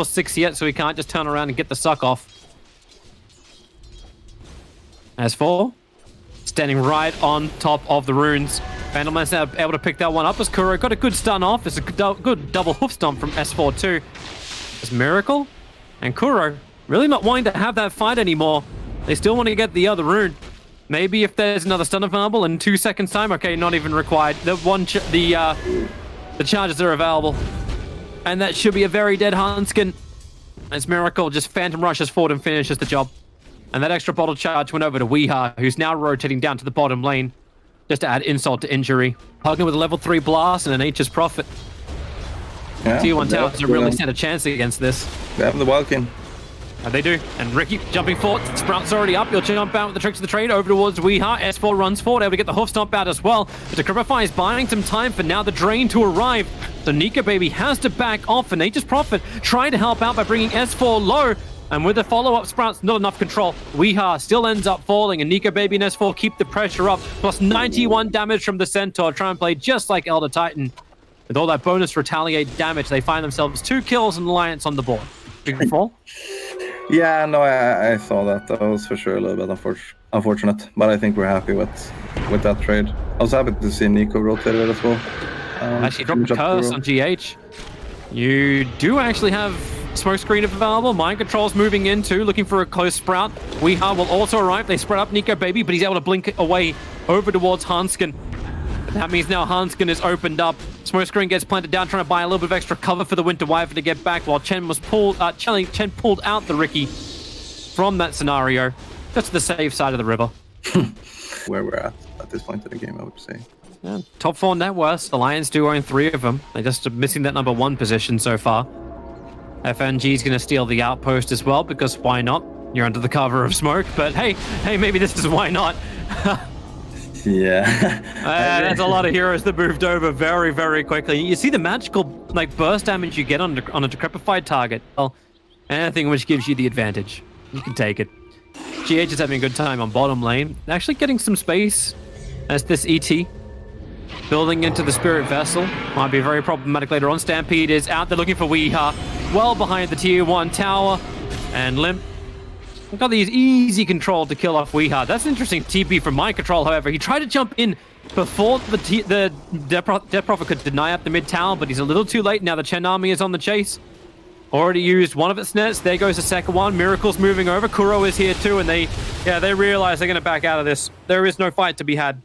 6 yet, so he can't just turn around and get the suck off. S4 standing right on top of the runes. Vandalman's now able to pick that one up as Kuro got a good stun off. It's a good double hoof stomp from S4 too. It's Miracle and Kuro really not wanting to have that fight anymore. They still want to get the other rune. Maybe if there's another stun available in 2 seconds time. Okay, not even required. The charges are available. And that should be a very dead Hanskin. As Miracle just phantom rushes forward and finishes the job. And that extra bottle charge went over to Weeha, who's now rotating down to the bottom lane. Just to add insult to injury. Hugging with a level 3 blast and an H's Prophet. Yeah, Tier 1 Tower doesn't really stand a chance against this. They have the Walking. They do. And Ricky jumping forward. Sprout's already up. He'll jump out with the tricks of the trade over towards Weeha. S4 runs forward, able to get the hoof stomp out as well. But Decrypify is buying some time for now the drain to arrive. So Nika Baby has to back off, and Nature's Prophet trying to help out by bringing S4 low. And with the follow-up Sprouts, not enough control. Weeha still ends up falling, and Nika Baby and S4 keep the pressure up. Plus 91 damage from the Centaur, trying to play just like Elder Titan. With all that bonus retaliate damage, they find themselves 2 kills and Alliance on the board. Fall? Yeah, no, I saw that. That was for sure a little bit unfortunate, but I think we're happy with that trade. I was happy to see Nico rotated as well. Actually, drop the curse on GH. You do actually have Smokescreen available. Mind Control's moving in too, looking for a close Sprout. Weeha will also arrive. They spread up Nika Baby, but he's able to blink away over towards Hanskin. That means now Hanskin is opened up. Smokescreen gets planted down, trying to buy a little bit of extra cover for the Winter Wyvern to get back, while Chen was Chen pulled out the Ricky from that scenario, just to the safe side of the river. Where we're at this point in the game, I would say. Yeah, top 4 net worth. Alliance do own 3 of them. They're just missing that number 1 position so far. FNG is going to steal the outpost as well, because why not? You're under the cover of smoke, but hey, maybe this is why not. Yeah. There's a lot of heroes that moved over very, very quickly. You see the magical burst damage you get on a decrepified target. Well, anything which gives you the advantage. You can take it. GH is having a good time on bottom lane. Actually getting some space as this ET. Building into the Spirit Vessel. Might be very problematic later on. Stampede is out there looking for Weeha. Well behind the Tier 1 tower. And Limp got these easy control to kill off Weeha. That's interesting TP from Mind Control, however. He tried to jump in before the Death Prophet could deny up the mid tower, but he's a little too late now. The Chen army is on the chase. Already used one of its nets. There goes the second one. Miracle's moving over. Kuro is here too, and they realize they're going to back out of this. There is no fight to be had.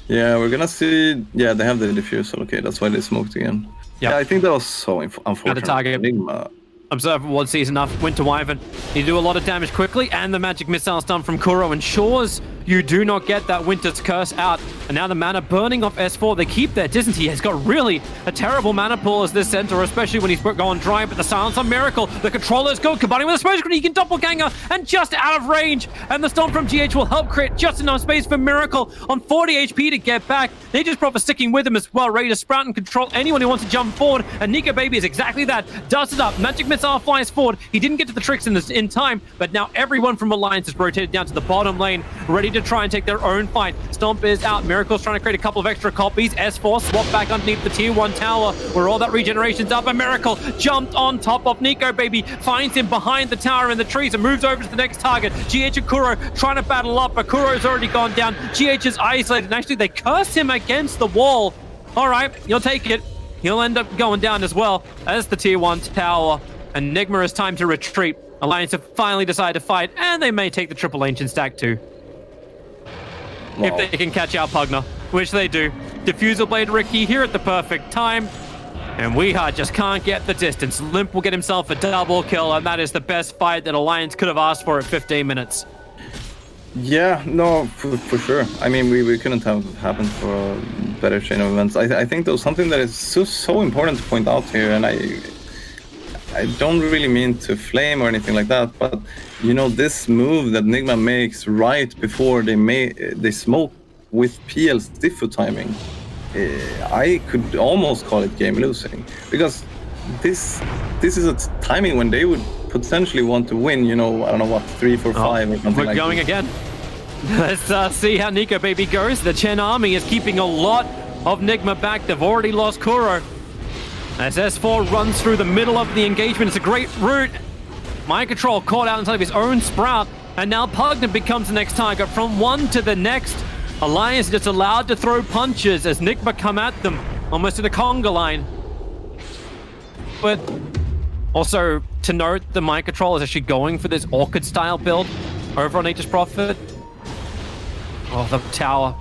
Yeah, we're gonna see. Yeah, they have the diffusal. Okay, that's why they smoked again. Yep. Yeah, I think that was so unfortunate. At the target. NIGMA. Observer Ward sees enough. Winter Wyvern. You do a lot of damage quickly, and the magic missile stun from Kuro ensures you do not get that Winter's Curse out. And now the mana burning off S4. They keep their distance. He has got really a terrible mana pool as this center, especially when he's going dry. But the silence on Miracle. The controllers go combining with a smoke screen. He can doppelganger and just out of range. And the stomp from GH will help create just enough space for Miracle on 40 HP to get back. They just proper sticking with him as well, ready to sprout and control anyone who wants to jump forward. And Nika Baby is exactly that. Does it up. Magic missile flies forward. He didn't get to the tricks in time, but now everyone from Alliance is rotated down to the bottom lane, ready to try and take their own fight. Stomp is out. Miracle's trying to create a couple of extra copies. S4 swap back underneath the Tier 1 tower, where all that regeneration's up, and Miracle jumped on top of Nico Baby, finds him behind the tower in the trees, and moves over to the next target. GH and Kuro trying to battle up, but Kuro's already gone down. GH is isolated, and actually they curse him against the wall. All right, you'll take it. He'll end up going down as well as the Tier 1 tower. And NIGMA is time to retreat. Alliance have finally decided to fight, and they may take the triple ancient stack too. Wow. If they can catch out Pugna, which they do. Diffusal Blade Ricky here at the perfect time. And Weeha just can't get the distance. Limp will get himself a double kill, and that is the best fight that Alliance could have asked for at 15 minutes. Yeah, no, for sure. I mean, we couldn't have happened for a better chain of events. I think there was something that is so important to point out here, and I don't really mean to flame or anything like that, but you know, this move that NIGMA makes right before they smoke with PL's diffu timing, I could almost call it game losing, because this is a timing when they would potentially want to win, you know, I don't know what, 3, 4, 5 or something like that. We're going again. Let's see how Nika Baby goes. The Chen army is keeping a lot of NIGMA back. They've already lost Kuro. As S4 runs through the middle of the engagement, it's a great route. Mind Control caught out inside of his own Sprout, and now Pugna becomes the next target. From one to the next, Alliance just allowed to throw punches as NIGMA come at them, almost to the conga line. But also to note, the Mind Control is actually going for this Orchid-style build over on Nature's Prophet. Oh, the tower.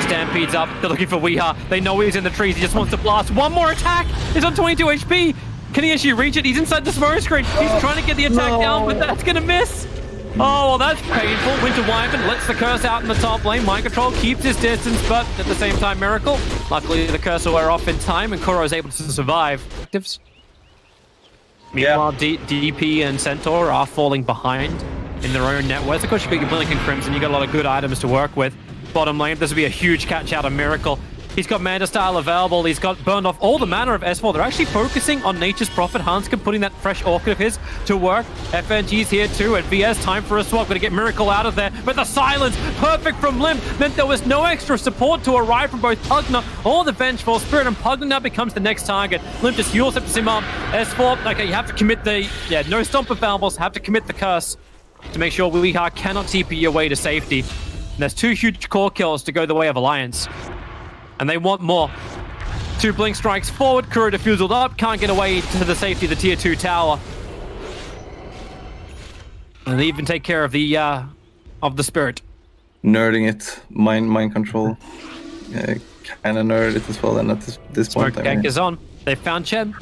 Stampede's up. They're looking for Weeha. They know he's in the trees. He just wants to blast. One more attack. He's on 22 HP. Can he actually reach it? He's inside the smoke screen. He's trying to get the attack down, but that's going to miss. Oh, well, that's painful. Winter Wyvern lets the curse out in the top lane. Mind Control keeps his distance, but at the same time, Miracle. Luckily, the curse will wear off in time, and Kuro is able to survive. Meanwhile, DP and Centaur are falling behind in their own networks. Of course, you got your Blink and Crimson. You got a lot of good items to work with. Bottom lane, this will be a huge catch out of Miracle. He's got Manta Style available. He's got burned off all the mana of S4. They're actually focusing on Nature's Prophet. Hanskin putting that fresh Orchid of his to work. FNG's here too. At VS, time for a swap. Gonna get Miracle out of there. But the silence, perfect from Limp, meant there was no extra support to arrive from both Pugna or the Vengeful Spirit. And Pugna now becomes the next target. Limp just heals up to him up. S4, okay, you have to commit the, no Stomp available, have to commit the curse to make sure Weeha cannot TP your way to safety. And there's 2 huge core kills to go the way of Alliance. And they want more. 2 blink strikes forward. Kuro defused up. Can't get away to the safety of the tier 2 tower. And they even take care of the spirit. Nerding it. Mind Control. Kind of nerd it as well. And at this Smoke point, gank is on. They found Chen.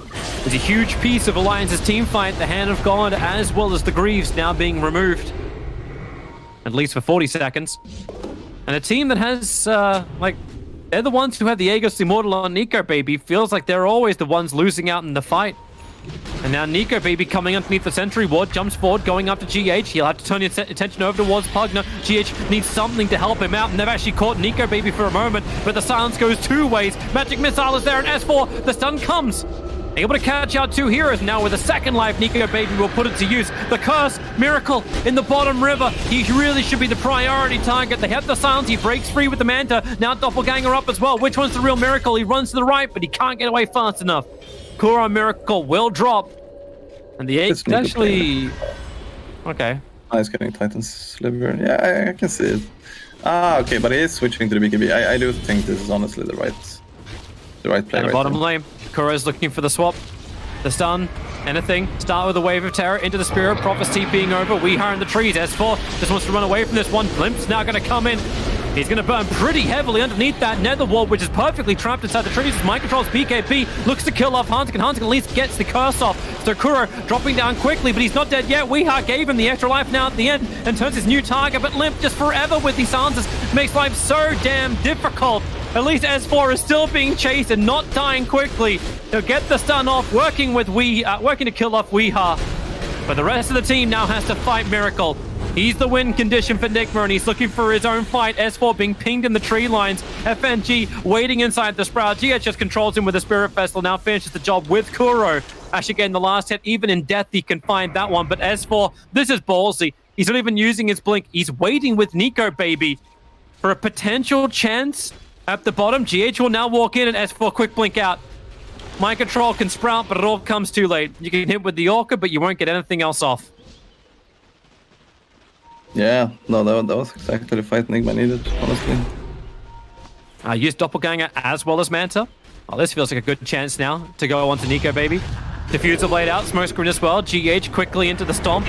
It's a huge piece of Alliance's team fight. The Hand of God, as well as the Greaves, now being removed. At least for 40 seconds. And a team that has, they're the ones who have the Aegis Immortal on Nico Baby. Feels like they're always the ones losing out in the fight. And now Nico Baby coming underneath the Sentry Ward, jumps forward, going up to GH. He'll have to turn his attention over towards Pugna. GH needs something to help him out, and they've actually caught Nico Baby for a moment, but the silence goes 2 ways. Magic Missile is there, and S4, the stun comes. Able to catch out 2 heroes now with a second life. Nico Baby will put it to use. The curse, Miracle in the bottom river. He really should be the priority target. They have the silence. He breaks free with the Manta. Now Doppelganger up as well. Which one's the real Miracle? He runs to the right, but he can't get away fast enough. Kuro Miracle will drop. And the 8 actually... Okay. He's getting Titan's Sliver. Yeah, I can see it. Okay, but he is switching to the BKB. I do think this is honestly the right play. And right bottom there. lane. Kuro's looking for the swap. The stun. Anything. Start with a Wave of Terror into the Spirit. Prophet's TPing over. Weeha in the trees. S4 just wants to run away from this one. Glimpse now going to come in. He's going to burn pretty heavily underneath that Nether Wall, which is perfectly trapped inside the trees. Mind Control's BKB looks to kill off Hanskin. Hanskin at least gets the curse off. So Kuro dropping down quickly, but he's not dead yet. Weeha gave him the extra life now at the end and turns his new target, but Limp just forever with these silences makes life so damn difficult. At least S4 is still being chased and not dying quickly. He'll get the stun off, working to kill off Weeha. But the rest of the team now has to fight Miracle. He's the win condition for NIGMA, and he's looking for his own fight. S4 being pinged in the tree lines. FNG waiting inside the Sprout. GH just controls him with a Spirit Vessel. Now finishes the job with Kuro. Actually getting the last hit. Even in death, he can find that one. But S4, this is ballsy. He's not even using his blink. He's waiting with Nico Baby for a potential chance at the bottom. GH will now walk in, and S4 quick blink out. Mind Control can Sprout, but it all comes too late. You can hit with the Orca, but you won't get anything else off. Yeah, no, that was exactly the fight NIGMA needed, honestly. Use Doppelganger as well as Manta. Oh, this feels like a good chance now to go onto Nico Baby. Diffuser blade out, smoke screen as well. GH quickly into the Stomp.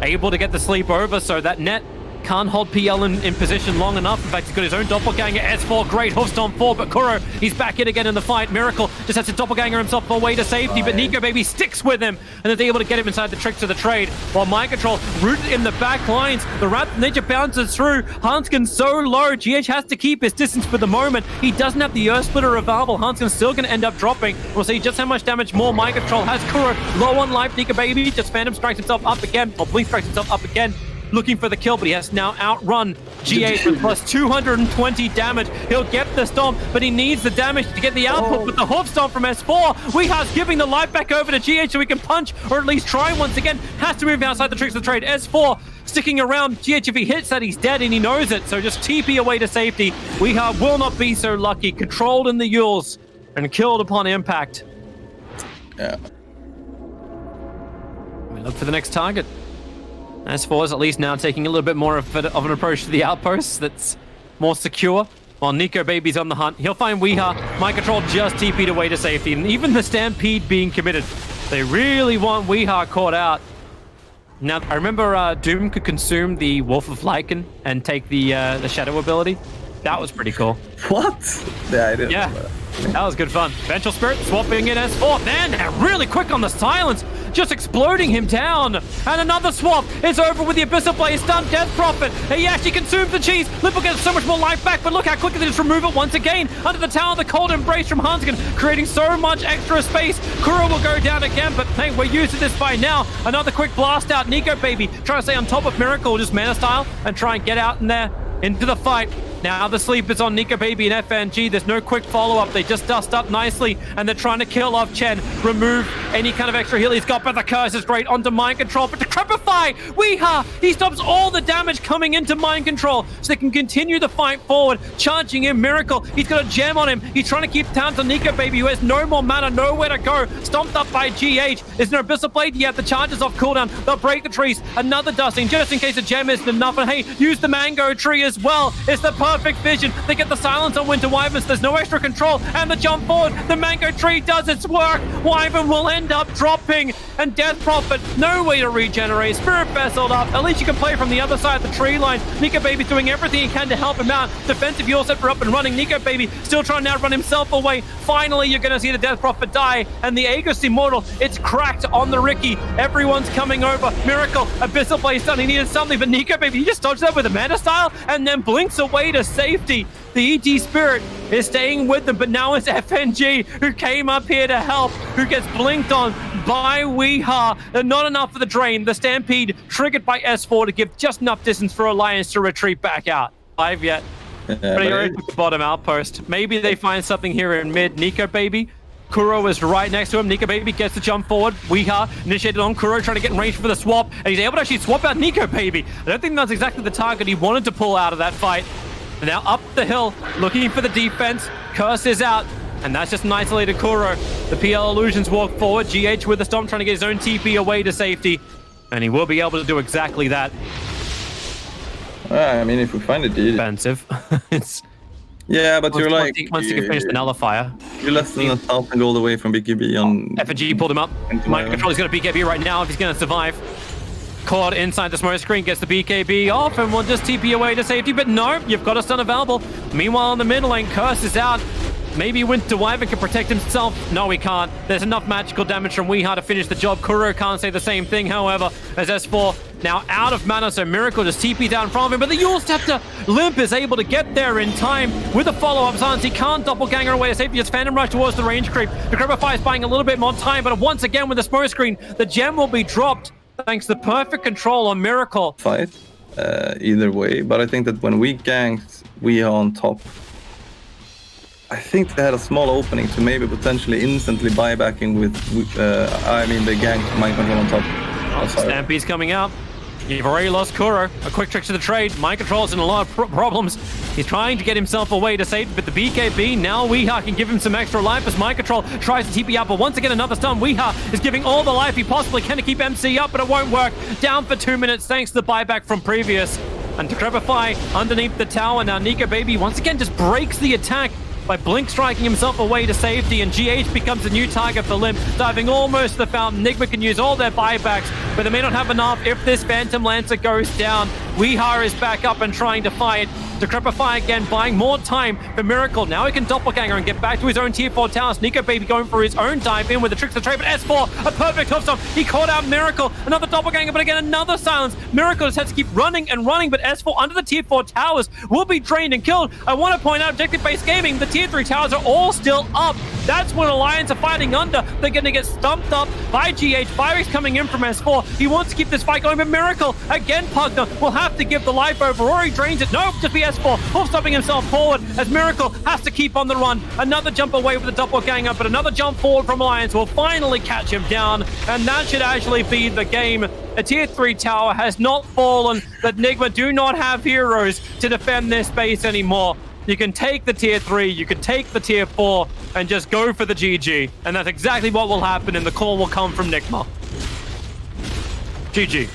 Able to get the sleep over, so that net can't hold PL in position long enough. In fact, he's got his own Doppelganger. S4, great hoof stomp 4, but Kuro, he's back in again in the fight. Miracle just has to Doppelganger himself away to safety, but Nico Baby sticks with him, and they're able to get him inside the tricks of the trade. While Mind Control rooted in the back lines, the Rat Ninja bounces through. Hanskin's so low, GH has to keep his distance for the moment. He doesn't have the Earth Splitter available. Hanskin's still going to end up dropping. We'll see just how much damage more Mind Control has. Kuro low on life. Nico Baby just Phantom strikes himself up again, or Blink strikes himself up again. looking for the kill, but he has now outrun GH with plus 220 damage. He'll get the stomp, but he needs the damage to get the output with the hoof stomp from S4. Weeha's giving the life back over to GH so he can punch, or at least try once again. Has to move outside the tricks of the trade. S4 sticking around. GH, if he hits that, he's dead, and he knows it. So just TP away to safety. Weeha will not be so lucky. Controlled in the Yules and killed upon impact. Yeah. We look for the next target. S4 is at least now taking a little bit more of an approach to the outpost that's more secure. While Nico Baby's on the hunt, he'll find Weeha. Mind Control just TP'd away to safety, and even the Stampede being committed. They really want Weeha caught out. Now, I remember Doom could consume the Wolf of Lycan and take the Shadow ability. That was pretty cool. What? Yeah, I didn't. Yeah, that was good fun. Vengeful Spirit swapping in S4. Man, they're really quick on the silence. Just exploding him down. And another swap. It's over with the Abyssal Blade. Stunned Death Prophet. He actually consumes the cheese. Limp will get so much more life back, but look how quickly they just remove it once again. Under the tower, the Cold Embrace from Hanskin, creating so much extra space. Kuro will go down again, but hey, we're used to this by now. Another quick blast out. Nico Baby trying to stay on top of Miracle, just mana style, and try and get out in there into the fight. Now the sleep is on Nico Baby and FNG. There's no quick follow-up. They just dust up nicely, and they're trying to kill off Chen. Remove any kind of extra heal he's got, but the curse is great onto Mind Control. But Decrepify! Weeha! He stops all the damage coming into Mind Control, so they can continue the fight forward. Charging in Miracle. He's got a gem on him. He's trying to keep tabs on Nico Baby, who has no more mana, nowhere to go. Stomped up by GH. There's no Abyssal Blade yet. The charge is off cooldown. They'll break the trees. Another dusting, just in case the gem isn't enough. And hey, use the Mango Tree as well. It's the perfect vision. They get the silence on Winter Wyvern. There's no extra control, and the jump forward. The Mango Tree does its work. Wyvern will end up dropping, and Death Prophet, no way to regenerate. Spirit Vesseled up. At least you can play from the other side of the tree line. Nico Baby doing everything he can to help him out. Defensive Yule set for up and running. Nico Baby still trying to outrun himself away. Finally, you're going to see the Death Prophet die, and the Aegis Immortal, it's cracked on the Ricky. Everyone's coming over. Miracle, Abyssal Blade stun. He needed something, but Nico Baby, he just dodged that with a mana style, and then blinks away to safety. The ET Spirit is staying with them, but now it's FNG who came up here to help, who gets blinked on by Weeha. Not enough for the drain. The Stampede triggered by S4 to give just enough distance for Alliance to retreat back out. 5 yet. Yeah, but he already took the bottom outpost. Maybe they find something here in mid. Nico Baby. Kuro is right next to him. Nico Baby gets the jump forward. Weeha initiated on Kuro, trying to get in range for the swap, and he's able to actually swap out Nico Baby. I don't think that's exactly the target he wanted to pull out of that fight. And now up the hill, looking for the defense. Curse is out, and that's just an isolated Kuro. The PL Illusions walk forward. GH with the stomp, trying to get his own TP away to safety. And he will be able to do exactly that. I mean, if we find a deal. Defensive. It's... Yeah, but you're like... Once you can finish the Nullifier. You're less than 1,000 gold away from BKB on... FNG pulled him up. Mind Control is going to BKB right now if he's going to survive. Caught inside the smoke screen, gets the BKB off, and will just TP away to safety. But no, you've got a stun available. Meanwhile, in the mid lane, Curse is out. Maybe Winter Wyvern can protect himself. No, he can't. There's enough magical damage from Weeha to finish the job. Kuro can't say the same thing, however, as S4 now out of mana, so Miracle just TP down in front of him. But the Yule Scepter Limp is able to get there in time with a follow-up stance. He can't doppelganger away to safety. It's Phantom Rush towards the range creep. The Decrepify is buying a little bit more time, but once again with the smoke screen, the gem will be dropped thanks to perfect control on Miracle. Fight either way, but I think that when we ganked Weeha on top, I think they had a small opening to maybe potentially instantly buybacking with, I mean, they ganked Mind Control on top. Oh, Stampede's coming out. You've already lost Kuro. A quick trick to the trade. Mind Control's in a lot of problems. He's trying to get himself away to save, but the BKB, now Weeha can give him some extra life as Mind Control tries to TP out, but once again another stun. Weeha is giving all the life he possibly can to keep MC up, but it won't work. Down for 2 minutes thanks to the buyback from previous. And Decrepify underneath the tower. Now Nico Baby once again just breaks the attack by blink striking himself away to safety, and GH becomes a new target for Limp, diving almost to the fountain. NIGMA can use all their buybacks, but they may not have enough if this Phantom Lancer goes down. Weeha is back up and trying to fight. Decrepify again, buying more time for Miracle. Now he can doppelganger and get back to his own tier 4 towers. Nico Baby going for his own dive in with the tricks of the trade, but S4, a perfect hoof stomp. He caught out Miracle. Another doppelganger, but again, another silence. Miracle just has to keep running and running, but S4 under the tier 4 towers will be drained and killed. I want to point out, objective-based gaming, the tier 3 towers are all still up. That's what Alliance are fighting under. They're going to get stumped up by GH. Virus coming in from S4. He wants to keep this fight going, but Miracle, again, Pugner will have to give the life over. Rory drains it. Nope, just be S4. Wolf stopping himself forward as Miracle has to keep on the run. Another jump away with the double gang up, but another jump forward from Alliance will finally catch him down, and that should actually be the game. A tier 3 tower has not fallen, but NIGMA do not have heroes to defend their space anymore. You can take the tier 3, you can take the tier 4, and just go for the GG. And that's exactly what will happen, and the call will come from NIGMA. GG.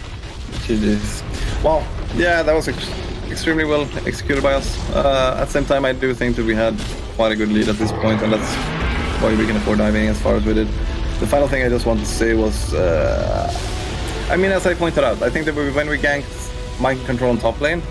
GG's. Well, yeah, that was extremely well executed by us. At the same time, I do think that we had quite a good lead at this point, and that's why we can afford diving as far as we did. The final thing I just wanted to say was, I mean, as I pointed out, I think that when we ganked mind control on top lane,